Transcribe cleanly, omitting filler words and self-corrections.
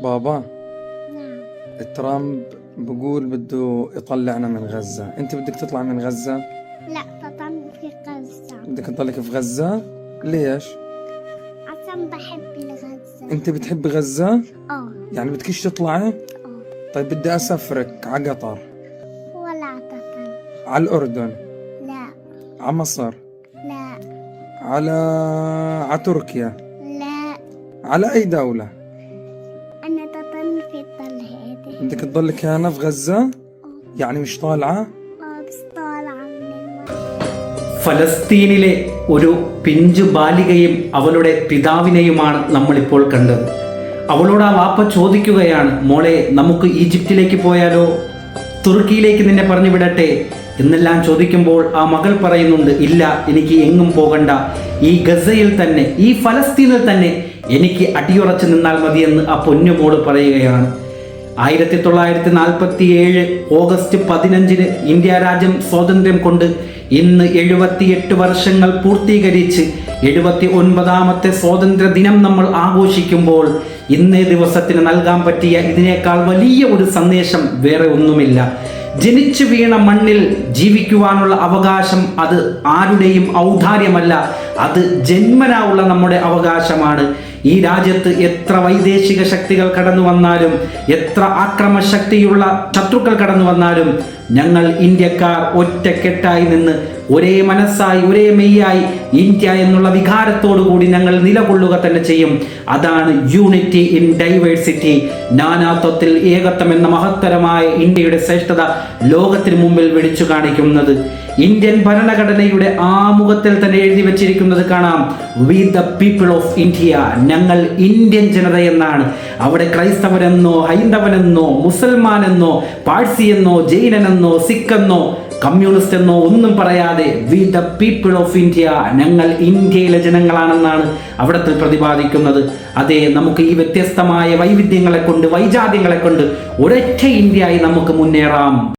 بابا نعم. ترامب بقول بده يطلعنا من غزة، انت بدك تطلع من غزة؟ لا، تطن في غزة بدك تضلك في غزة؟ ليش؟ عشان بحب الغزة. انت بتحب غزة؟ يعني بدكش تطلعي؟ طيب بدي اسافرك على قطر، ولا تطن. على الاردن، لا على مصر، لا على تركيا، لا، على اي دولة؟ أنا تطن في الطلعة. بدك تضلك هنا في غزة؟ يعني مش طالعة؟ بس طالعة من الماء. ഫലസ്തീനിലെ ഒരു പിഞ്ചു ബാലികയും അവളുടെ പിതാവിനെയുമാണ് നമ്മളിപ്പോൾ കണ്ടത്. അവളോട് ആ വാപ്പ ചോദിക്കുകയാണ്, മോളെ നമുക്ക് ഈജിപ്തിലേക്ക് പോയാലോ, തുർക്കിയിലേക്ക് നിന്നെ പറഞ്ഞു വിടട്ടെ എന്നെല്ലാം ചോദിക്കുമ്പോൾ ആ മകൾ പറയുന്നുണ്ട്, ഇല്ല, എനിക്ക് എങ്ങും പോകണ്ട, ഈ ഗസയിൽ തന്നെ, ഈ ഫലസ്തീനിൽ തന്നെ എനിക്ക് അടിയുറച്ച് നിന്നാൽ മതിയെന്ന് ആ പൊന്നുമോള് പറയുകയാണ്. 1947 ഓഗസ്റ്റ് 15 ഇന്ത്യ രാജ്യം സ്വാതന്ത്ര്യം കൊണ്ട് ഇന്ന് 78 വർഷങ്ങൾ പൂർത്തീകരിച്ച് 79ാമത്തെ സ്വാതന്ത്ര്യ ദിനം നമ്മൾ ആഘോഷിക്കുമ്പോൾ ഇന്നേ ദിവസത്തിന് നൽകാൻ പറ്റിയ ഇതിനേക്കാൾ വലിയ ഒരു സന്ദേശം വേറെ ഒന്നുമില്ല. ജനിച്ചു വീണ മണ്ണിൽ ജീവിക്കുവാനുള്ള അവകാശം അത് ആരുടെയും ഔദാര്യമല്ല, അത് ജന്മനാ ഉള്ള നമ്മുടെ അവകാശമാണ്. ഈ രാജ്യത്ത് എത്ര വൈദേശിക ശക്തികൾ കടന്നു വന്നാലും, എത്ര ആക്രമശക്തിയുള്ള ശത്രുക്കൾ കടന്നു വന്നാലും, ഞങ്ങൾ ഇന്ത്യക്കാർ ഒറ്റക്കെട്ടായി നിന്ന് ഒരേ മനസ്സായി ഒരേ മെയ്യായി ഇന്ത്യ എന്നുള്ള വികാരത്തോടു കൂടി ഞങ്ങൾ നിലകൊള്ളുക തന്നെ ചെയ്യും. അതാണ് യൂണിറ്റി ഇൻ ഡൈവേഴ്സിറ്റി, നാനാത്വത്തിൽ ഏകത്വം എന്ന മഹത്തരമായ ഇന്ത്യയുടെ ശ്രേഷ്ഠത ലോകത്തിന് മുമ്പിൽ വിളിച്ചു കാണിക്കുന്നത്. ഇന്ത്യൻ ഭരണഘടനയുടെ ആമുഖത്തിൽ തന്നെ എഴുതി വച്ചിരിക്കുന്നത് കാണാം, we the people of India, ഞങ്ങൾ ഇന്ത്യൻ ജനതയെന്നാണ്. അവിടെ ക്രൈസ്തവനെന്നോ ഹൈന്ദവനെന്നോ മുസൽമാനെന്നോ പാഴ്സിയെന്നോ ജൈനനെന്നോ സിഖെന്നോ കമ്മ്യൂണിസ്റ്റ് എന്നോ ഒന്നും പറയാതെ we the people of India, ഞങ്ങൾ ഇന്ത്യയിലെ ജനങ്ങളാണെന്നാണ് അവിടത്തിൽ പ്രതിപാദിക്കുന്നത്. അതെ, നമുക്ക് ഈ വ്യത്യസ്തമായ വൈവിധ്യങ്ങളെ കൊണ്ട്, വൈജാത്യങ്ങളെ കൊണ്ട് ഒരൊറ്റ ഇന്ത്യയായി നമുക്ക് മുന്നേറാം.